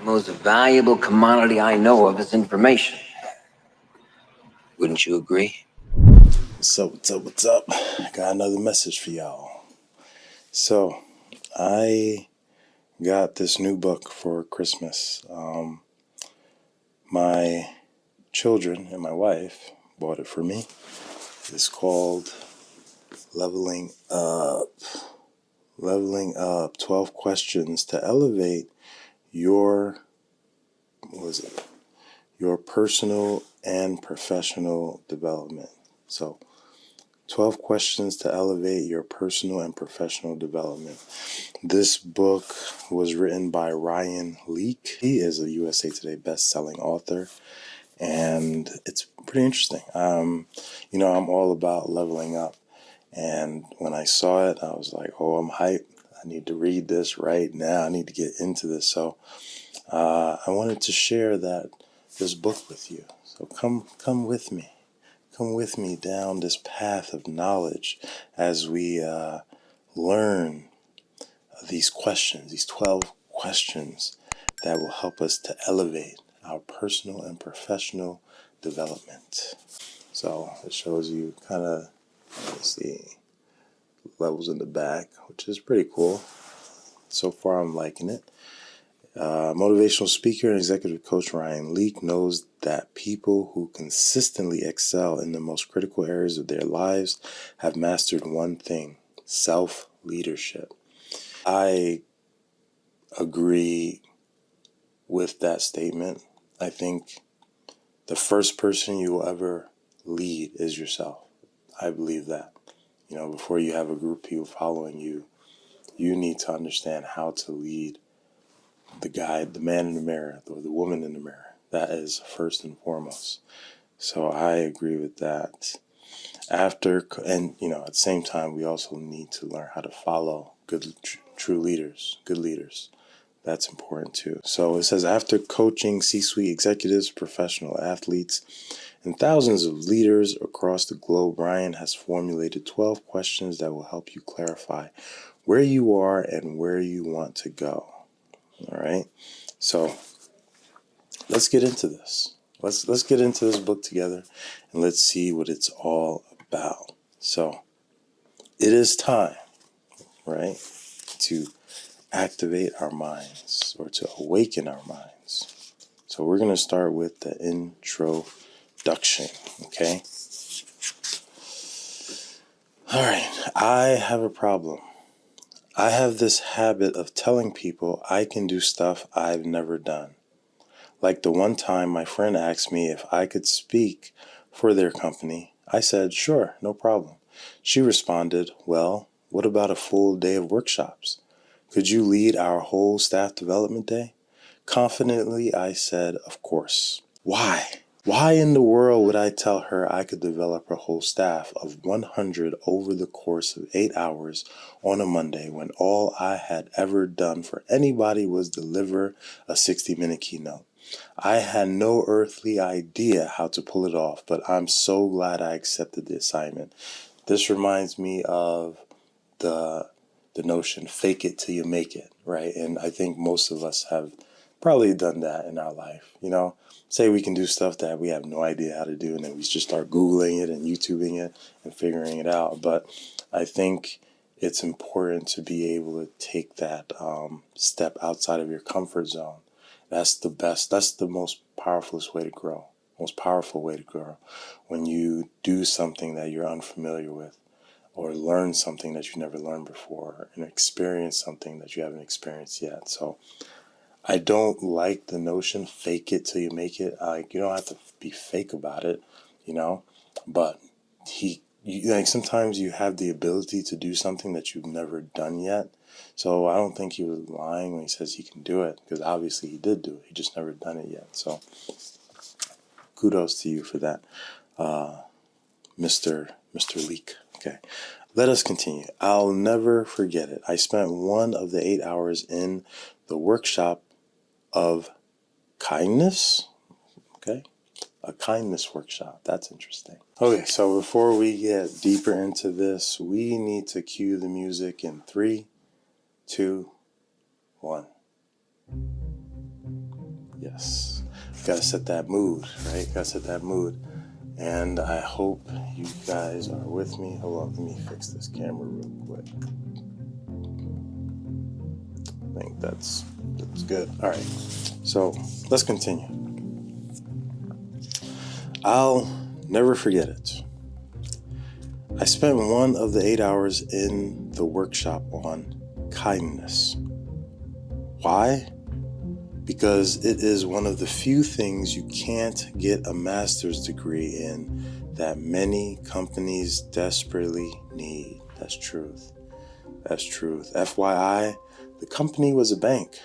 The most valuable commodity I know of is information. Wouldn't you agree? What's up, what's up, what's up? Got another message for y'all. So, I got this new book for Christmas. My children and my wife bought it for me. It's called Leveling Up. Leveling Up, 12 Questions to Elevate your, your personal and professional development. So, 12 Questions to Elevate Your Personal and Professional Development. This book was written by Ryan Leake. He is a USA Today best-selling author, and it's pretty interesting. I'm all about leveling up, and when I saw it, I was like, oh, I'm hyped. I need to read this right now. I need to get into this. So I wanted to share this book with you. So come with me. Come with me down this path of knowledge as we learn these questions, these 12 questions that will help us to elevate our personal and professional development. So it shows you kind of, let's see, levels in the back, which is pretty cool. So far, I'm liking it. Motivational speaker and executive coach Ryan Leake knows that people who consistently excel in the most critical areas of their lives have mastered one thing: self-leadership. I agree with that statement. I think the first person you will ever lead is yourself. I believe that. Before you have a group of people following you, you need to understand how to lead the man in the mirror, or the woman in the mirror. That is first and foremost. So I agree with that. At the same time, we also need to learn how to follow true leaders, good leaders. That's important too. So it says, after coaching C-suite executives, professional athletes, and thousands of leaders across the globe, Ryan has formulated 12 questions that will help you clarify where you are and where you want to go. All right. So let's get into this. Let's get into this book together, and let's see what it's all about. So it is time, right, to activate our minds, or to awaken our minds. So we're going to start with the introduction, okay? All right, I have a problem. I have this habit of telling people I can do stuff I've never done. Like the one time my friend asked me if I could speak for their company. I said, sure, no problem. She responded, well, what about a full day of workshops? Could you lead our whole staff development day? Confidently, I said, of course. Why? Why in the world would I tell her I could develop a whole staff of 100 over the course of 8 hours on a Monday, when all I had ever done for anybody was deliver a 60-minute keynote? I had no earthly idea how to pull it off, but I'm so glad I accepted the assignment. This reminds me of the notion, fake it till you make it, right? And I think most of us have probably done that in our life. Say we can do stuff that we have no idea how to do, and then we just start Googling it and YouTubing it and figuring it out. But I think it's important to be able to take that step outside of your comfort zone. That's the most powerful way to grow. When you do something that you're unfamiliar with, or learn something that you've never learned before, and experience something that you haven't experienced yet. So I don't like the notion, fake it till you make it. You don't have to be fake about it, but sometimes you have the ability to do something that you've never done yet. So I don't think he was lying when he says he can do it, because obviously he did do it. He just never done it yet. So kudos to you for that, Mr. Leak. Okay. Let us continue. I'll never forget it. I spent one of the 8 hours in the workshop of kindness. Okay. A kindness workshop. That's interesting. Okay. So before we get deeper into this, we need to cue the music in 3, 2, 1. Yes. Gotta set that mood, right? Gotta set that mood. And I hope you guys are with me. Hold on, let me fix this camera real quick. I think that's good. All right. So let's continue. I'll never forget it. I spent one of the 8 hours in the workshop on kindness. Why? Because it is one of the few things you can't get a master's degree in that many companies desperately need. That's truth. That's truth. FYI, the company was a bank.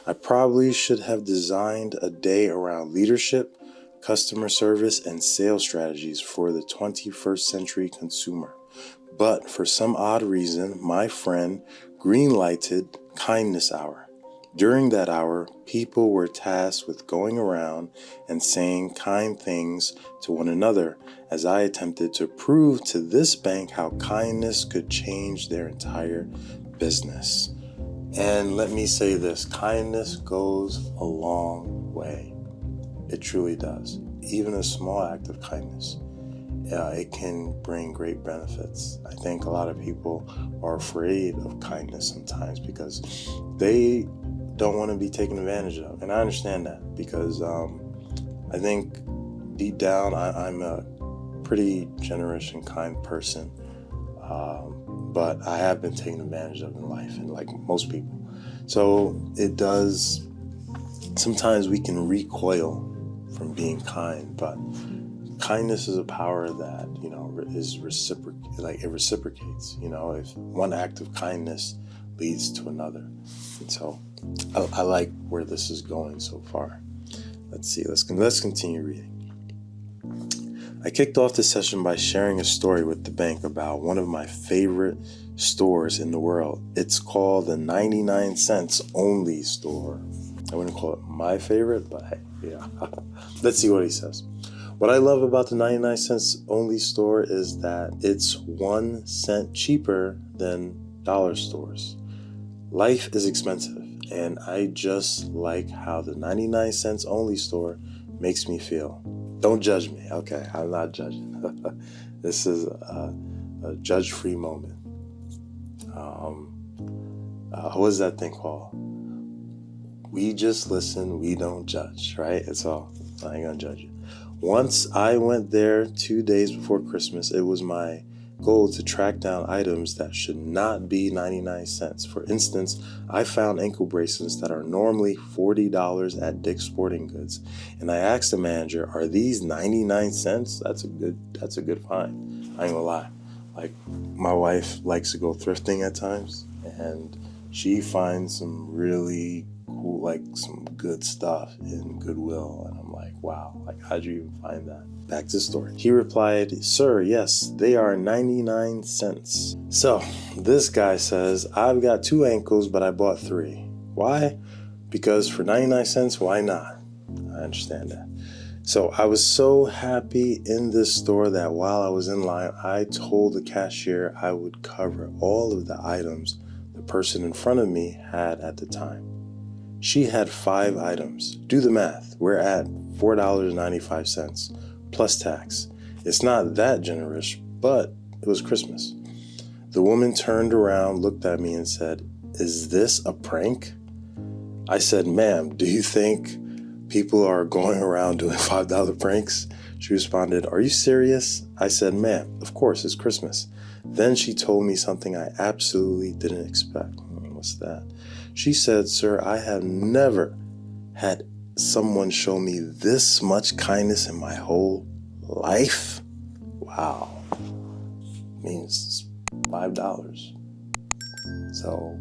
I probably should have designed a day around leadership, customer service, and sales strategies for the 21st century consumer. But for some odd reason, my friend greenlighted Kindness Hour. During that hour, people were tasked with going around and saying kind things to one another as I attempted to prove to this bank how kindness could change their entire business. And let me say this, kindness goes a long way. It truly does. Even a small act of kindness, it can bring great benefits. I think a lot of people are afraid of kindness sometimes because they don't want to be taken advantage of. And I understand that because I think deep down I'm a pretty generous and kind person. But I have been taken advantage of in life, and like most people. So it does, sometimes we can recoil from being kind, but kindness is a power that, is it reciprocates, if one act of kindness leads to another. And so I like where this is going so far. Let's see, let's continue reading. I kicked off the session by sharing a story with the bank about one of my favorite stores in the world. It's called the 99 cents only store. I wouldn't call it my favorite, but hey, yeah. Let's see what he says. What I love about the 99 cents only store is that it's 1 cent cheaper than dollar stores. Life is expensive, and I just like how the 99 cents only store makes me feel. Don't judge me, okay? I'm not judging. This is a judge-free moment. What is that thing called? We just listen, we don't judge, right? It's all. I ain't gonna judge you. Once I went there 2 days before Christmas, it was my goal to track down items that should not be 99 cents. For instance, I found ankle bracelets that are normally $40 at Dick's Sporting Goods, and I asked the manager, "Are these 99 cents?" That's a good find. I ain't gonna lie. Like, my wife likes to go thrifting at times, and she finds some really cool, like some good stuff in Goodwill, and I'm like, wow, like how'd you even find that? Back to the story. He replied, "Sir, yes, they are 99 cents. So this guy says, "I've got 2 ankles, but I bought 3. Why? Because for 99 cents, why not?" I understand that. So I was so happy in this store that while I was in line, I told the cashier I would cover all of the items the person in front of me had at the time. She had 5 items. Do the math. We're at $4.95 plus tax. It's not that generous, but it was Christmas. The woman turned around, looked at me and said, "Is this a prank?" I said, "Ma'am, do you think people are going around doing $5 pranks?" She responded, "Are you serious?" I said, "Ma'am, of course, it's Christmas." Then she told me something I absolutely didn't expect. What's that? She said, "Sir, I have never had someone show me this much kindness in my whole life." Wow. Means $5. So,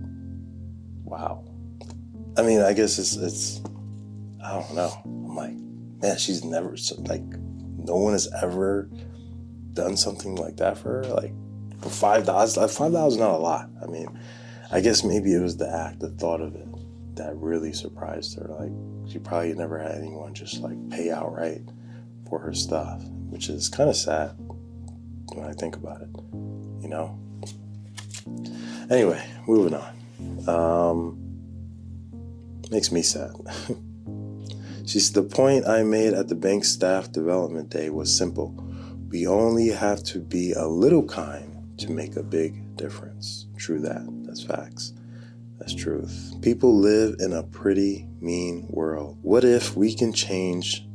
wow. I mean, I guess it's I don't know. I'm like, man, she's never, like, no one has ever done something like that for her. Like, for $5, like, $5 is not a lot. I mean, I guess maybe it was the act, the thought of it that really surprised her. Like, she probably never had anyone just like pay outright for her stuff, which is kind of sad when I think about it, Anyway, moving on. Makes me sad. She said, the point I made at the bank staff development day was simple. We only have to be a little kind to make a big difference. True that. That's facts. That's truth. People live in a pretty mean world. What if we can change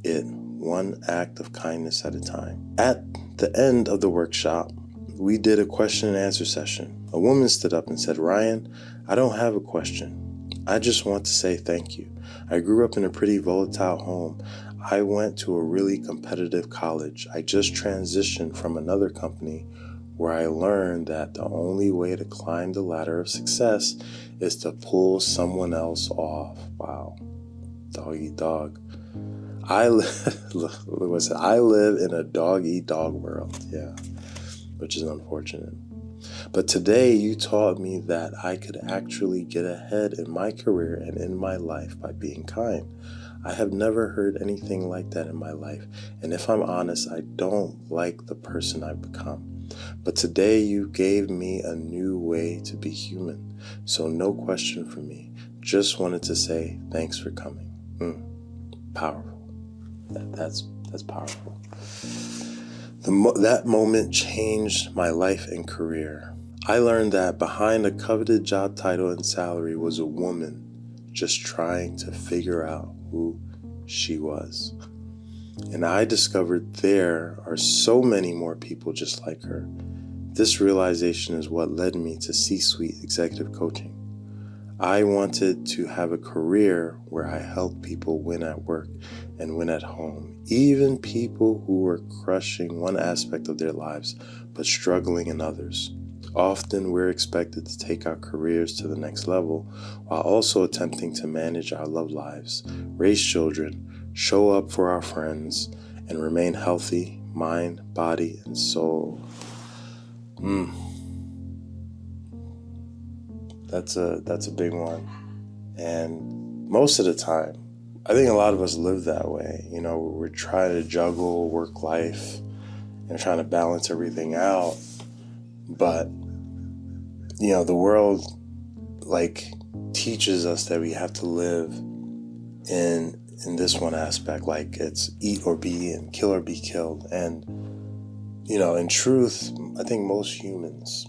it one act of kindness at a time? At the end of the workshop, we did a question and answer session. A woman stood up and said, Ryan, I don't have a question. I just want to say thank you. I grew up in a pretty volatile home. I went to a really competitive college. I just transitioned from another company where I learned that the only way to climb the ladder of success is to pull someone else off. Wow. Dog eat dog. I live in a dog eat dog world. Yeah. Which is unfortunate. But today you taught me that I could actually get ahead in my career and in my life by being kind. I have never heard anything like that in my life. And if I'm honest, I don't like the person I've become. But today you gave me a new way to be human. So no question for me. Just wanted to say thanks for coming. Powerful. That's powerful. That moment changed my life and career. I learned that behind a coveted job title and salary was a woman just trying to figure out who she was. And I discovered there are so many more people just like her. This realization is what led me to C-suite executive coaching. I wanted to have a career where I helped people win at work and win at home, even people who were crushing one aspect of their lives but struggling in others. Often we're expected to take our careers to the next level while also attempting to manage our love lives, raise children, show up for our friends, and remain healthy, mind, body, and soul. That's a big one. And most of the time, I think a lot of us live that way. You know, we're trying to juggle work life and trying to balance everything out. But, you know, the world teaches us that we have to live in this one aspect, like it's eat or be eaten, kill or be killed. And, you know, in truth, I think most humans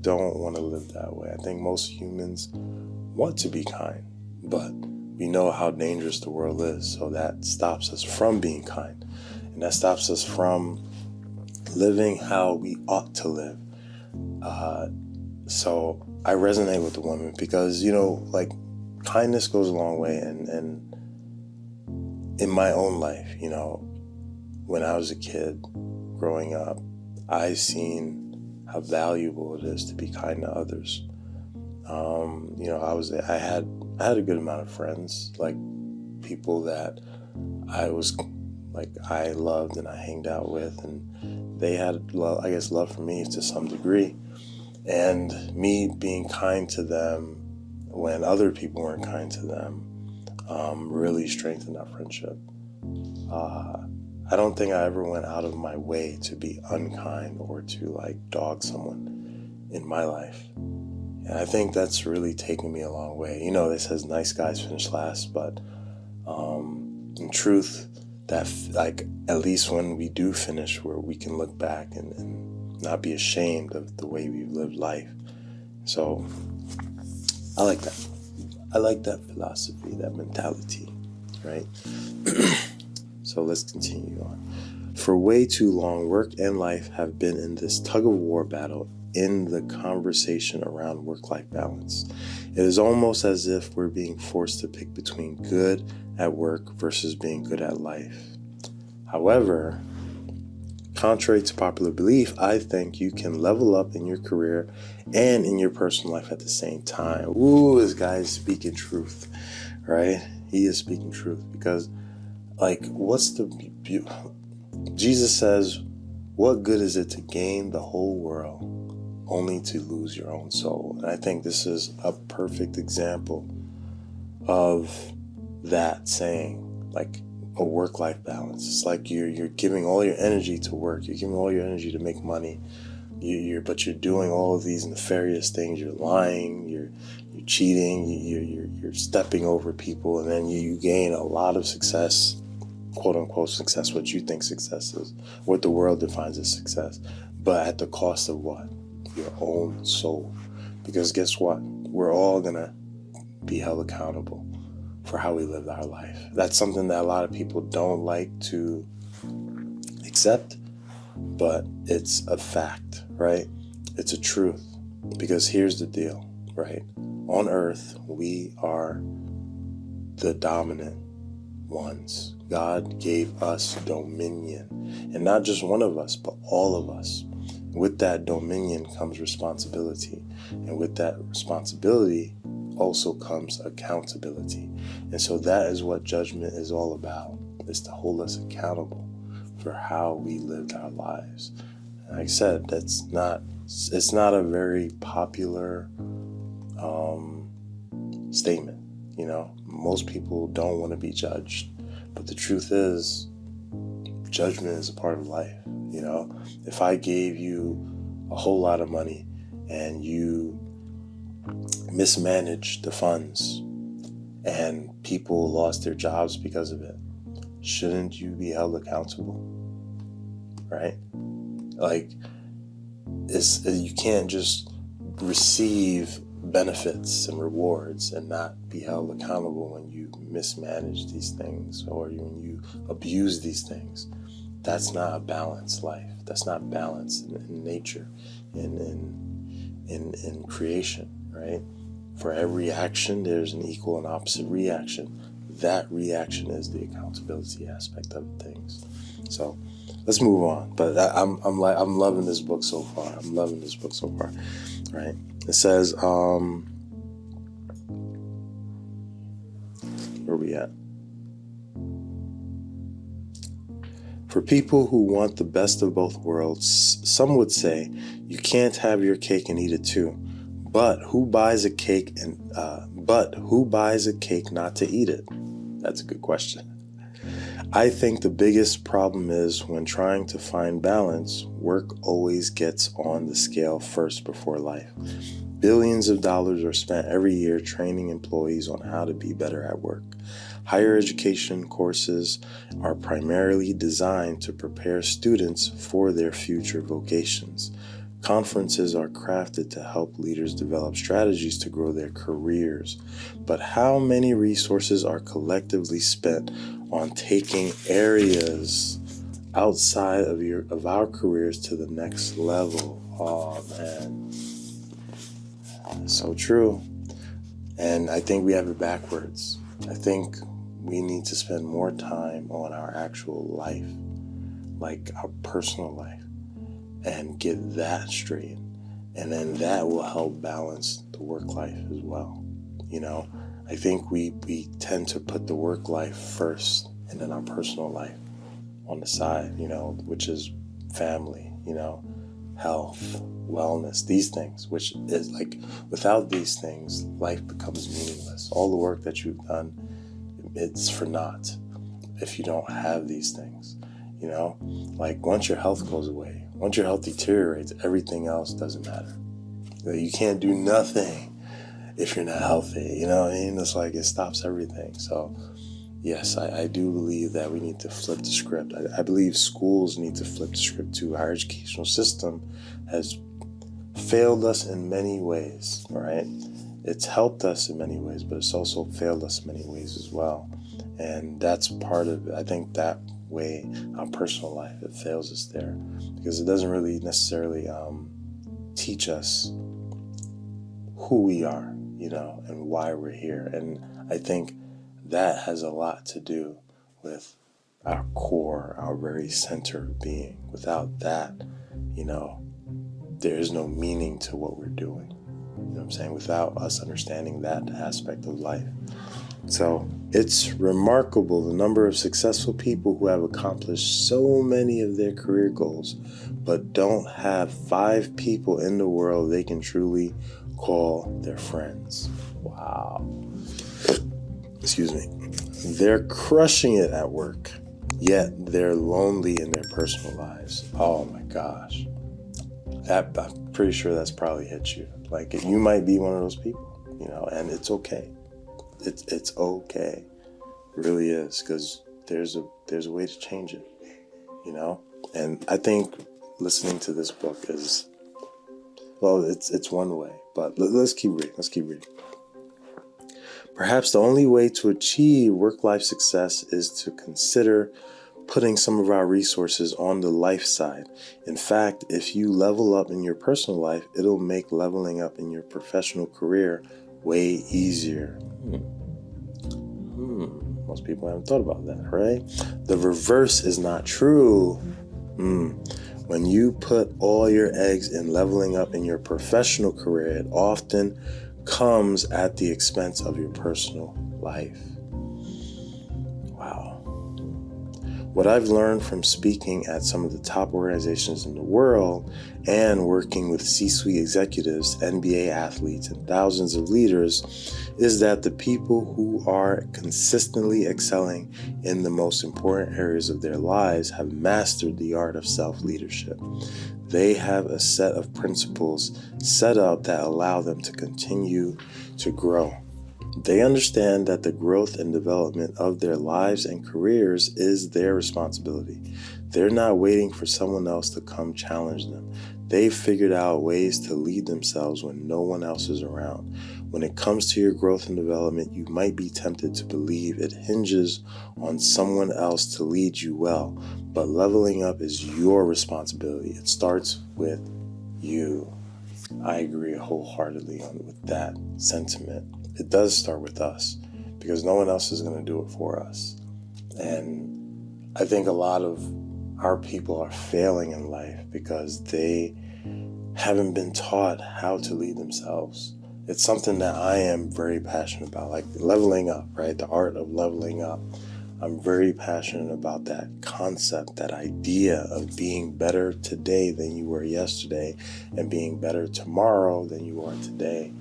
don't want to live that way. I think most humans want to be kind, but we know how dangerous the world is, so that stops us from being kind, and that stops us from living how we ought to live. So I resonate with the woman because, you know, kindness goes a long way, and in my own life, you know, when I was a kid growing up, I seen how valuable it is to be kind to others. You know, I had a good amount of friends, like people that I loved and I hanged out with, and they had love for me to some degree. And me being kind to them when other people weren't kind to them really strengthened our friendship. I don't think I ever went out of my way to be unkind or to dog someone in my life. And I think that's really taken me a long way. You know, it says nice guys finish last, but in truth, that at least when we do finish, where we can look back and not be ashamed of the way we've lived life. So I like that. I like that philosophy, that mentality, right? So let's continue on. For way too long, work and life have been in this tug-of-war battle in the conversation around work-life balance. It is almost as if we're being forced to pick between good at work versus being good at life. However, contrary to popular belief, I think you can level up in your career and in your personal life at the same time. Ooh, this guy is speaking truth, right? He is speaking truth because Jesus says, what good is it to gain the whole world only to lose your own soul? And I think this is a perfect example of that saying, a work-life balance. It's like you're giving all your energy to work. You're giving all your energy to make money. But you're doing all of these nefarious things. You're lying. you're cheating, you're stepping over people, and then you gain a lot of success, quote unquote success, what you think success is, what the world defines as success, but at the cost of what? Your own soul. Because guess what? We're all gonna be held accountable for how we lived our life. That's something that a lot of people don't like to accept, but it's a fact, right? It's a truth. Because here's the deal, right? On earth, we are the dominant ones. God gave us dominion. And not just one of us, but all of us. With that dominion comes responsibility. And with that responsibility also comes accountability. And so that is what judgment is all about, is to hold us accountable for how we lived our lives. And like I said, it's not a very popular statement. You know, most people don't want to be judged, but the truth is, judgment is a part of life. You know, if I gave you a whole lot of money and you mismanaged the funds and people lost their jobs because of it, shouldn't you be held accountable? Right? Like, you can't just receive benefits and rewards and not be held accountable when you mismanage these things or when you abuse these things. That's not a balanced life. That's not balance in nature, in creation, right? For every action, there's an equal and opposite reaction. That reaction is the accountability aspect of things. So let's move on. But I'm loving this book so far. I'm loving this book so far, right? It says, where are we at? For people who want the best of both worlds, some would say you can't have your cake and eat it too. But who buys a cake not to eat it? That's a good question. I think the biggest problem is when trying to find balance, work always gets on the scale first before life. Billions of dollars are spent every year training employees on how to be better at work. Higher education courses are primarily designed to prepare students for their future vocations. Conferences are crafted to help leaders develop strategies to grow their careers. But how many resources are collectively spent on taking areas outside of our careers to the next level? Oh man, so true. And I think we have it backwards. I think we need to spend more time on our actual life, like our personal life, and get that straight. And then that will help balance the work life as well. You know, I think we tend to put the work life first and then our personal life on the side, you know, which is family, you know, health, wellness, these things, which is like, without these things, life becomes meaningless. All the work that you've done, it's for naught if you don't have these things, you know? Like, once your health goes away, once your health deteriorates, everything else doesn't matter. You can't do nothing if you're not healthy, you know what I mean? It's like, it stops everything. So yes, I do believe that we need to flip the script. I believe schools need to flip the script too. Our educational system has failed us in many ways, right? It's helped us in many ways, but it's also failed us in many ways as well. And that's part of it. I think that way, our personal life, it fails us there because it doesn't really necessarily teach us who we are, you know, and why we're here. And I think that has a lot to do with our core, our very center of being. Without that, you know, there is no meaning to what we're doing. You know what I'm saying? Without us understanding that aspect of life. So it's remarkable the number of successful people who have accomplished so many of their career goals, but don't have 5 people in the world they can truly call their friends. Wow. Excuse me. They're crushing it at work, yet they're lonely in their personal lives. Oh my gosh. I'm pretty sure that's probably hit you. Like, you might be one of those people. and it's okay. It's okay. It really is, because there's a way to change it, and I think listening to this book is, well, it's one way, but let's keep reading. Perhaps the only way to achieve work-life success is to consider putting some of our resources on the life side. In fact, if you level up in your personal life, it'll make leveling up in your professional career way easier. Most people haven't thought about that, right? The reverse is not true. When you put all your eggs in leveling up in your professional career, it often comes at the expense of your personal life. Wow. What I've learned from speaking at some of the top organizations in the world and working with C-suite executives, NBA athletes, and thousands of leaders is that the people who are consistently excelling in the most important areas of their lives have mastered the art of self-leadership. They have a set of principles set up that allow them to continue to grow. They understand that the growth and development of their lives and careers is their responsibility. They're not waiting for someone else to come challenge them. They've figured out ways to lead themselves when no one else is around. When it comes to your growth and development, you might be tempted to believe it hinges on someone else to lead you well, but leveling up is your responsibility. It starts with you. I agree wholeheartedly with that sentiment. It does start with us, because no one else is going to do it for us. And I think a lot of our people are failing in life because they haven't been taught how to lead themselves. It's something that I am very passionate about, like leveling up, right? The art of leveling up. I'm very passionate about that concept, that idea of being better today than you were yesterday and being better tomorrow than you are today.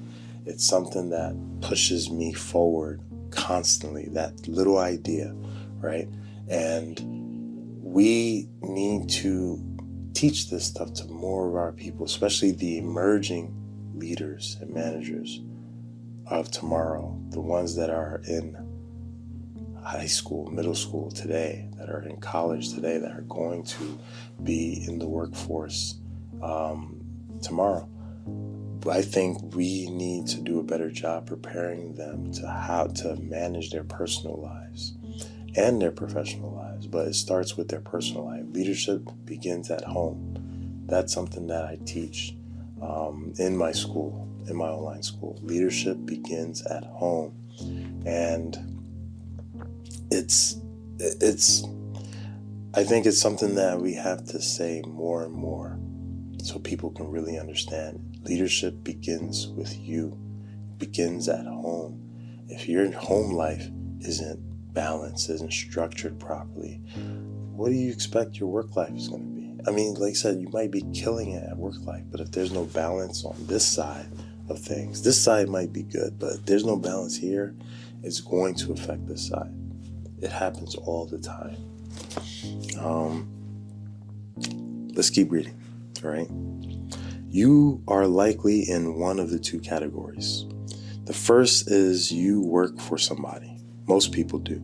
It's something that pushes me forward constantly, that little idea, right? And we need to teach this stuff to more of our people, especially the emerging leaders and managers of tomorrow, the ones that are in high school, middle school today, that are in college today, that are going to be in the workforce tomorrow. I think we need to do a better job preparing them to how to manage their personal lives and their professional lives. But it starts with their personal life. Leadership begins at home. That's something that I teach in my school, in my online school. Leadership begins at home. And I think it's something that we have to say more and more so people can really understand. Leadership begins with you. It begins at home. If your home life isn't balanced, isn't structured properly, what do you expect your work life is going to be? I mean, like I said, you might be killing it at work life, but if there's no balance on this side of things, this side might be good, but if there's no balance here, it's going to affect this side. It happens all the time. Let's keep reading, all right? You are likely in one of the two categories. The first is you work for somebody. Most people do.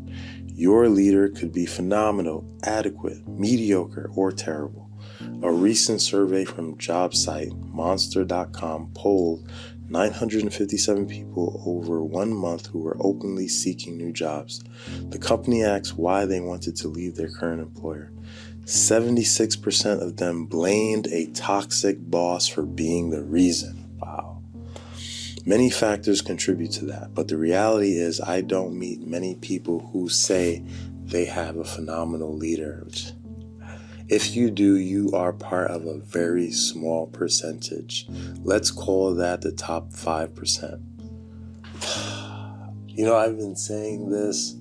Your leader could be phenomenal, adequate, mediocre, or terrible. A recent survey from job site monster.com polled 957 people over 1 month who were openly seeking new jobs. The company asked why they wanted to leave their current employer. 76% of them blamed a toxic boss for being the reason. Wow. Many factors contribute to that, but the reality is I don't meet many people who say they have a phenomenal leader. If you do, you are part of a very small percentage. Let's call that the top 5%. I've been saying this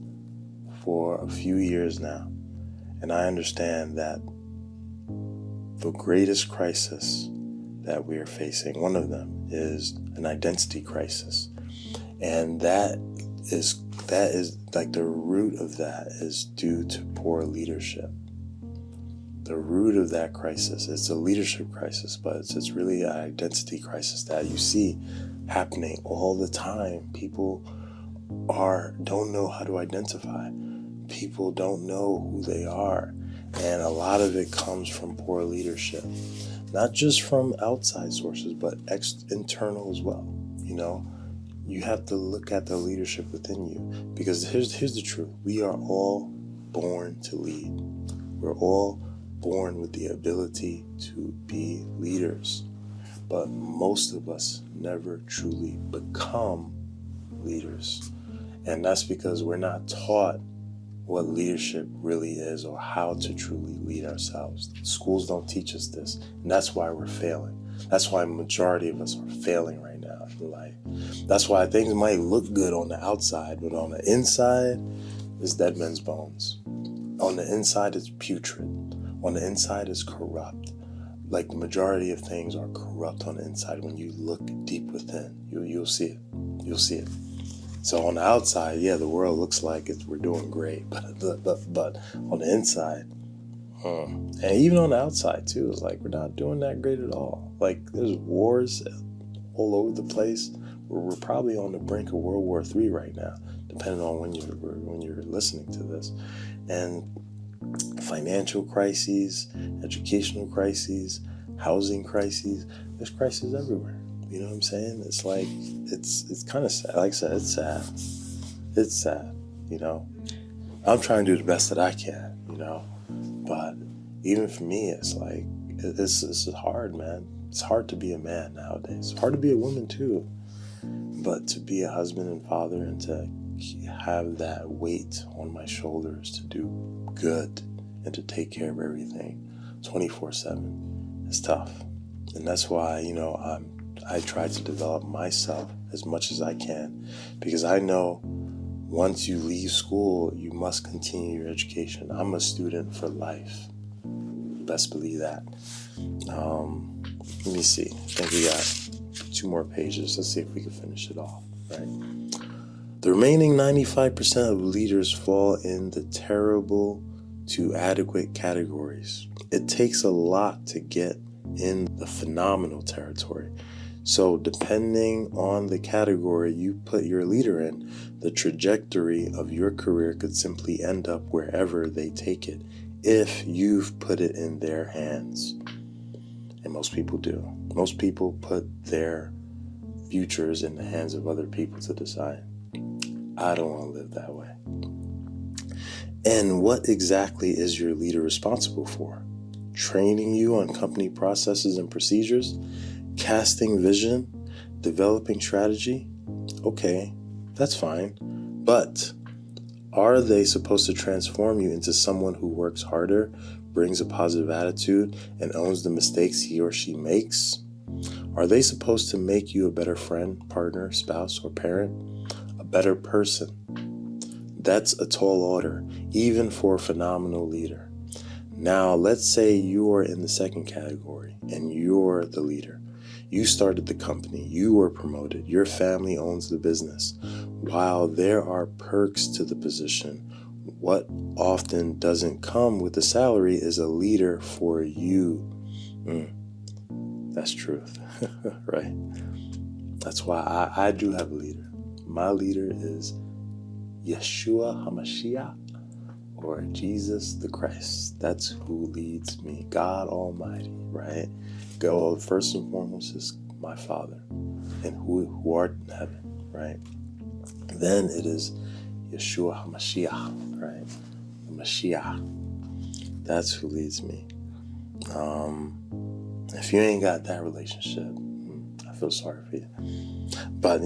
for a few years now, and I understand that the greatest crisis that we are facing, one of them, is an identity crisis. And that is like the root of that is due to poor leadership. The root of that crisis is a leadership crisis, but it's really an identity crisis that you see happening all the time. People don't know how to identify. People don't know who they are. And a lot of it comes from poor leadership, not just from outside sources, but internal as well. You have to look at the leadership within you, because here's the truth. We are all born to lead. We're all born with the ability to be leaders, but most of us never truly become leaders. And that's because we're not taught what leadership really is, or how to truly lead ourselves. Schools don't teach us this, and that's why we're failing. That's why a majority of us are failing right now in life. That's why things might look good on the outside, but on the inside, it's dead men's bones. On the inside, it's putrid. On the inside, it's corrupt. Like the majority of things are corrupt on the inside. When you look deep within, you'll see it. You'll see it. So on the outside, yeah, the world looks like we're doing great, but on the inside, and even on the outside too, it's like we're not doing that great at all. Like there's wars all over the place. We're probably on the brink of World War III right now, depending on when you're listening to this, and financial crises, educational crises, housing crises. There's crises everywhere. You know what I'm saying? It's like, it's kind of sad. Like I said, it's sad. It's sad, I'm trying to do the best that I can, But even for me, it's like, it's hard, man. It's hard to be a man nowadays. It's hard to be a woman too. But to be a husband and father, and to have that weight on my shoulders to do good and to take care of everything 24/7 is tough. And that's why, I try to develop myself as much as I can, because I know once you leave school, you must continue your education. I'm a student for life. Best believe that. Let me see. I think we got 2 more pages. Let's see if we can finish it off, right? The remaining 95% of leaders fall in the terrible to adequate categories. It takes a lot to get in the phenomenal territory. So depending on the category you put your leader in, the trajectory of your career could simply end up wherever they take it, if you've put it in their hands. And most people do. Most people put their futures in the hands of other people to decide. I don't want to live that way. And what exactly is your leader responsible for? Training you on company processes and procedures? Casting vision? Developing strategy? Okay, that's fine. But are they supposed to transform you into someone who works harder, brings a positive attitude, and owns the mistakes he or she makes? Are they supposed to make you a better friend, partner, spouse, or parent? A better person? That's a tall order, even for a phenomenal leader. Now, let's say you are in the second category and you're the leader. You started the company, you were promoted, your family owns the business. While there are perks to the position, what often doesn't come with the salary is a leader for you. That's truth, right? That's why I do have a leader. My leader is Yeshua HaMashiach, or Jesus the Christ. That's who leads me, God Almighty, right? God, first and foremost, is my Father, and who art in heaven, right? Then it is Yeshua HaMashiach, right? The Mashiach. That's who leads me. If you ain't got that relationship, I feel sorry for you. But,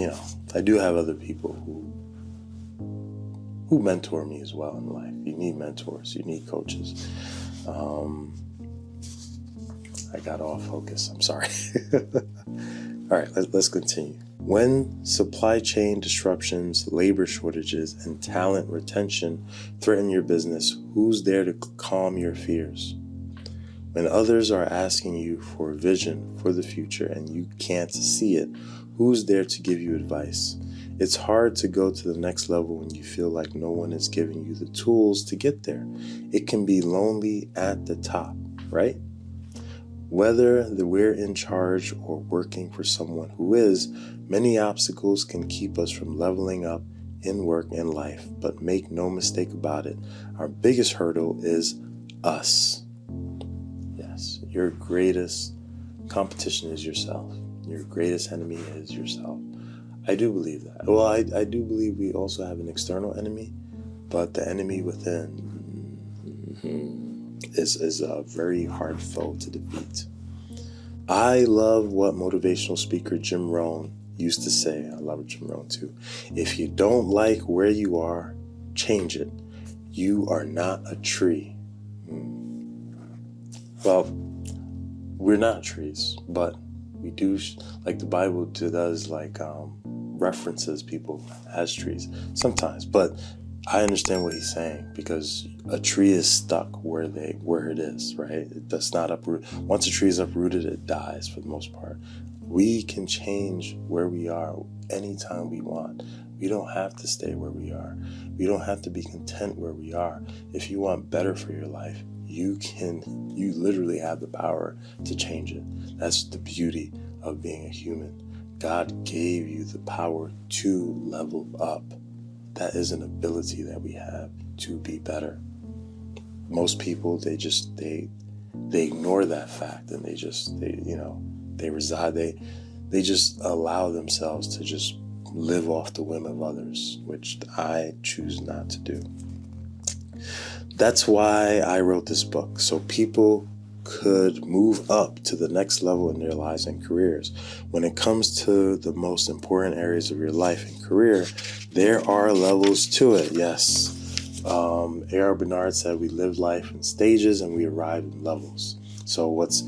I do have other people who mentor me as well in life. You need mentors, you need coaches. I got off focus, I'm sorry. All right, let's continue. When supply chain disruptions, labor shortages, and talent retention threaten your business, who's there to calm your fears? When others are asking you for a vision for the future and you can't see it, who's there to give you advice? It's hard to go to the next level when you feel like no one is giving you the tools to get there. It can be lonely at the top, right? Whether we're in charge or working for someone who is, Many obstacles can keep us from leveling up in work and life, but make no mistake about it, our biggest hurdle is us. Yes, your greatest competition is yourself. Your greatest enemy is yourself. I do believe that. Well, I do believe we also have an external enemy, but the enemy within is a very hard foe to defeat. I love what motivational speaker Jim Rohn used to say. I love Jim Rohn too. If you don't like where you are, change it. You are not a tree. Well, we're not trees, but we do, like the Bible does, references people as trees sometimes. But I understand what he's saying, because a tree is stuck where it is, right? It does not uproot. Once a tree is uprooted, it dies for the most part. We can change where we are anytime we want. We don't have to stay where we are. We don't have to be content where we are. If you want better for your life, you literally have the power to change it. That's the beauty of being a human. God gave you the power to level up. That is an ability that we have to be better. Most people, they ignore that fact, and they just allow themselves to just live off the whim of others, which I choose not to do. That's why I wrote this book, so people could move up to the next level in their lives and careers. When it comes to the most important areas of your life and career, there are levels to it, yes. A.R. Bernard said we live life in stages and we arrive in levels. So what's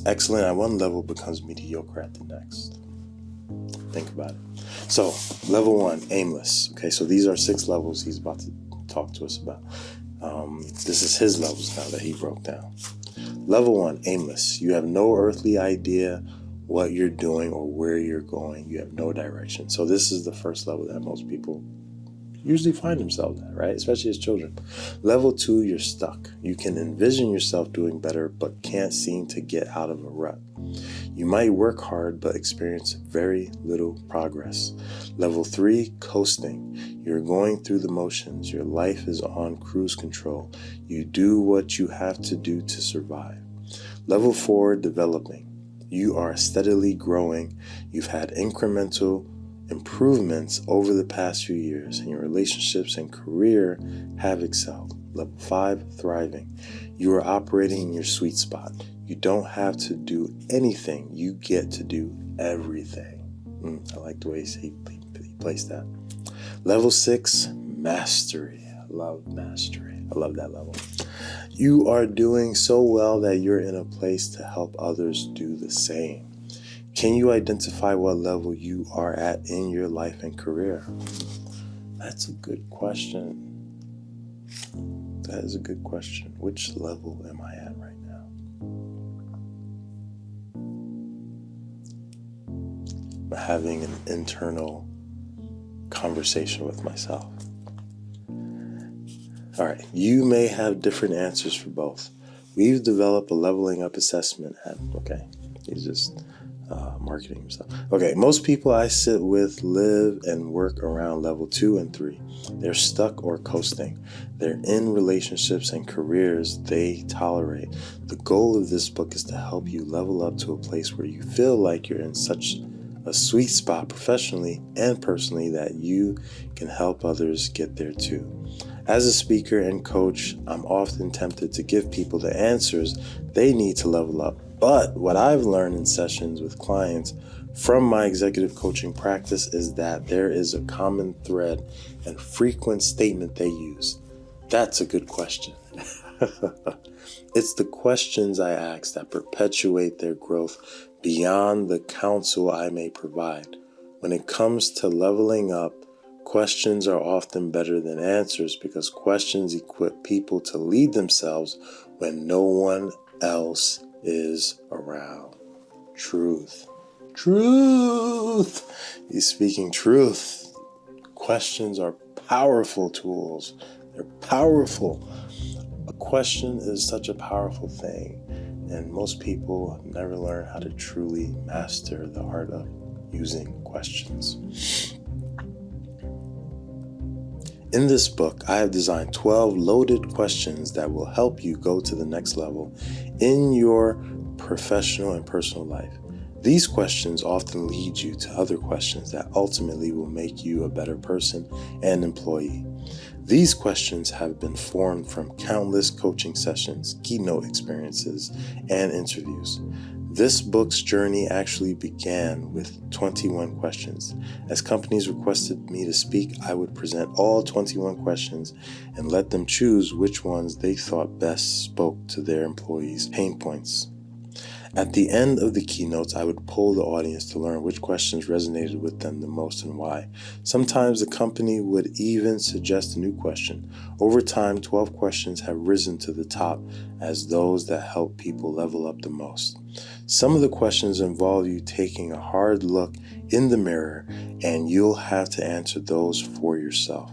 excellent at one level becomes mediocre at the next. Think about it. So, level 1, aimless. Okay, so these are 6 levels he's about to talk to us about. This is his levels now that he broke down. Level 1, aimless. You have no earthly idea what you're doing or where you're going. You have no direction. So this is the first level that most people usually find themselves at, right? Especially as children. Level 2, you're stuck. You can envision yourself doing better, but can't seem to get out of a rut. You might work hard, but experience very little progress. Level 3, coasting. You're going through the motions. Your life is on cruise control. You do what you have to do to survive. Level 4, developing. You are steadily growing. You've had incremental improvements over the past few years, and your relationships and career have excelled. Level 5, thriving. You are operating in your sweet spot. You don't have to do anything. You get to do everything. I like the way he placed that. Level 6, mastery. I love mastery. I love that level. You are doing so well that you're in a place to help others do the same. Can you identify what level you are at in your life and career? That's a good question. That is a good question. Which level am I at right now? I'm having an internal conversation with myself. All right, you may have different answers for both. We've developed a leveling up assessment app. Okay, he's just marketing himself. Okay, most people I sit with live and work around level 2 and 3. They're stuck or coasting. They're in relationships and careers they tolerate. The goal of this book is to help you level up to a place where you feel like you're in such a sweet spot professionally and personally that you can help others get there too. As a speaker and coach, I'm often tempted to give people the answers they need to level up. But what I've learned in sessions with clients from my executive coaching practice is that there is a common thread and frequent statement they use. That's a good question. It's the questions I ask that perpetuate their growth beyond the counsel I may provide. When it comes to leveling up, questions are often better than answers because questions equip people to lead themselves when no one else is around. Truth. He's speaking truth. Questions are powerful tools. They're powerful. A question is such a powerful thing. and most people have never learned how to truly master the art of using questions. In this book, I have designed 12 loaded questions that will help you go to the next level in your professional and personal life. These questions often lead you to other questions that ultimately will make you a better person and employee. These questions have been formed from countless coaching sessions, keynote experiences, and interviews. This book's journey actually began with 21 questions. As companies requested me to speak, I would present all 21 questions and let them choose which ones they thought best spoke to their employees' pain points. At the end of the keynotes, I would poll the audience to learn which questions resonated with them the most and why. Sometimes the company would even suggest a new question. Over time, 12 questions have risen to the top as those that help people level up the most. Some of the questions involve you taking a hard look in the mirror, and you'll have to answer those for yourself.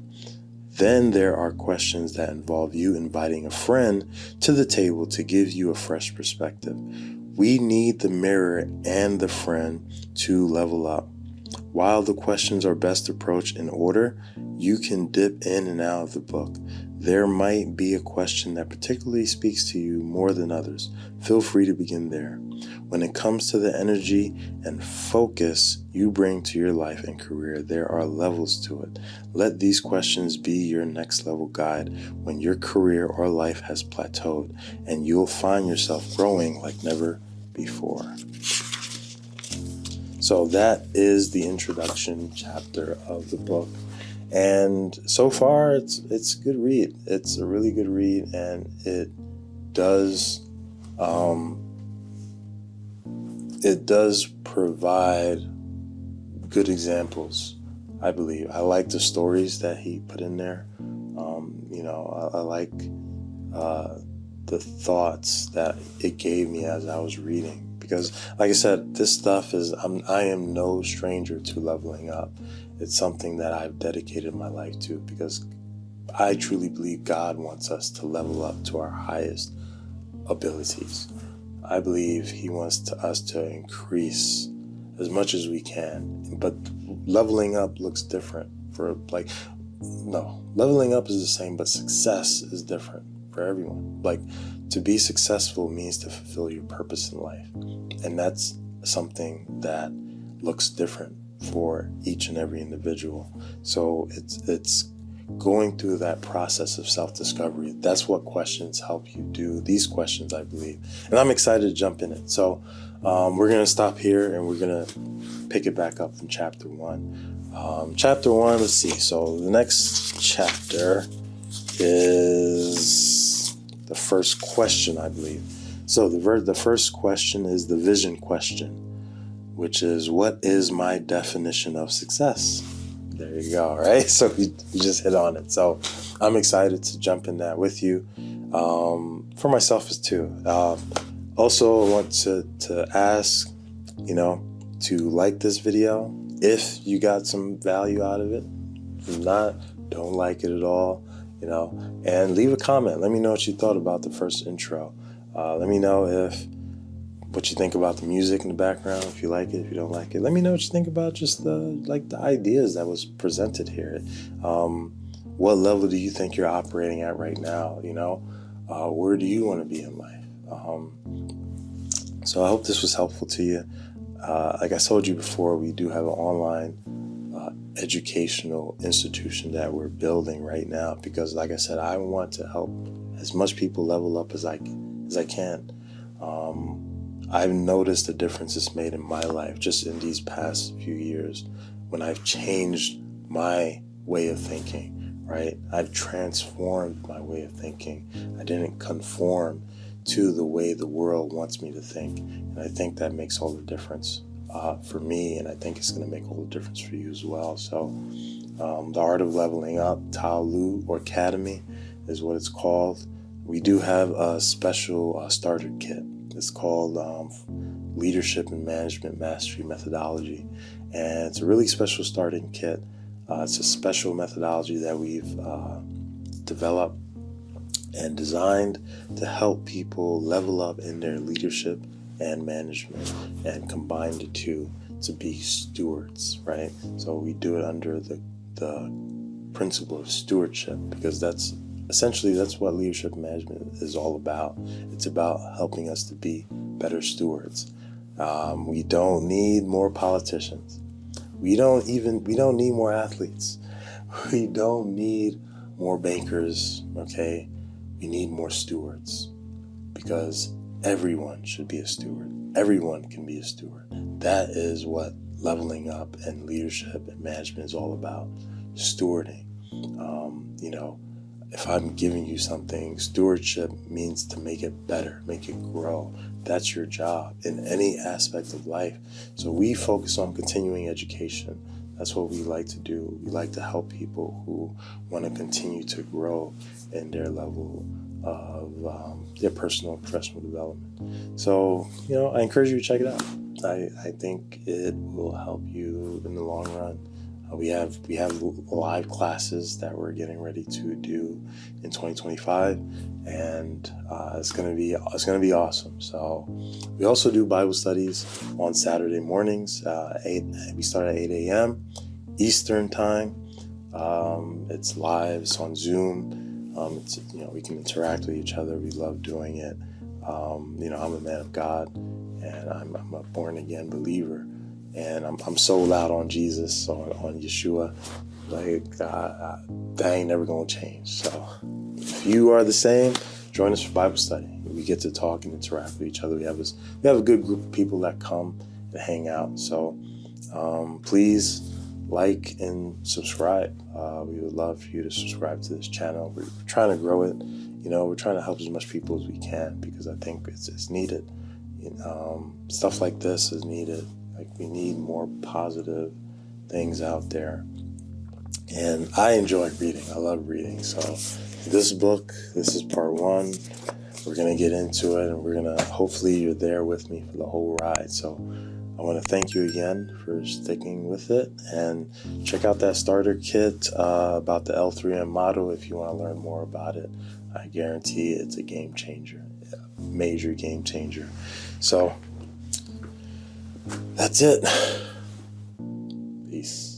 Then there are questions that involve you inviting a friend to the table to give you a fresh perspective. We need the mirror and the friend to level up. While the questions are best approached in order, you can dip in and out of the book. There might be a question that particularly speaks to you more than others. Feel free to begin there. When it comes to the energy and focus you bring to your life and career, there are levels to it. Let these questions be your next level guide when your career or life has plateaued, and you'll find yourself growing like never before. So that is the introduction chapter of the book. And so far, it's a good read. It's a really good read, and it does provide good examples, I believe. I like the stories that he put in there. I like the thoughts that it gave me as I was reading. Because, like I said, this stuff I am no stranger to leveling up. It's something that I've dedicated my life to because I truly believe God wants us to level up to our highest abilities. I believe He wants us to increase as much as we can. But leveling up looks different leveling up is the same, but success is different for everyone. To be successful means to fulfill your purpose in life. And that's something that looks different for each and every individual. So it's going through that process of self-discovery. That's what questions help you do. These questions, I believe. And I'm excited to jump in it. So we're going to stop here and we're going to pick it back up in chapter 1. Chapter 1, let's see. So the next chapter is the first question, I believe. So the first question is the vision question, which is, what is my definition of success? There you go, right? So you just hit on it. So I'm excited to jump in that with you, for myself as too. Also, I want to ask, to like this video if you got some value out of it. If not, don't like it at all, and leave a comment. Let me know what you thought about the first intro. Let me know what you think about the music in the background, if you like it, if you don't like it. Let me know what you think about just the ideas that was presented here. What level do you think you're operating at right now? Where do you want to be in life? So I hope this was helpful to you. Like I told you before, we do have an online educational institution that we're building right now because, like I said, I want to help as much people level up as I can. I've noticed the difference it's made in my life just in these past few years when I've changed my way of thinking, right? I've transformed my way of thinking. I didn't conform to the way the world wants me to think. And I think that makes all the difference for me, and I think it's going to make all the difference for you as well. So the Art of Leveling Up, Tao Lu or Academy is what it's called. We do have a special starter kit. It's called Leadership and Management Mastery Methodology. And it's a really special starting kit. It's a special methodology that we've developed. and designed to help people level up in their leadership and management and combine the two to be stewards, right? So we do it under the principle of stewardship, because that's what leadership management is all about. It's about helping us to be better stewards. We don't need more politicians. We don't need more athletes. We don't need more bankers, okay? We need more stewards, because everyone should be a steward. Everyone can be a steward. That is what leveling up and leadership and management is all about. Stewarding. If I'm giving you something, stewardship means to make it better, make it grow. That's your job in any aspect of life. So we focus on continuing education. That's what we like to do. We like to help people who want to continue to grow in their level of their personal and professional development. So, I encourage you to check it out. I think it will help you in the long run. We have live classes that we're getting ready to do in 2025, and it's gonna be awesome. So we also do Bible studies on Saturday mornings. We start at 8 a.m. Eastern time. It's live. It's on Zoom. We can interact with each other. We love doing it. I'm a man of God, and I'm a born again believer. And I'm sold out on Jesus, on Yeshua. That ain't never gonna change. So if you are the same, join us for Bible study. We get to talk and interact with each other. We have a good group of people that come and hang out. So please like and subscribe. We would love for you to subscribe to this channel. We're trying to grow it. We're trying to help as much people as we can, because I think it's needed. Stuff like this is needed. We need more positive things out there. And I enjoy reading. I love reading. So this is part 1. We're going to get into it, and hopefully you're there with me for the whole ride. So I want to thank you again for sticking with it, and check out that starter kit about the L3M model if you want to learn more about it. I guarantee it's a game changer, a major game changer. So that's it. Peace.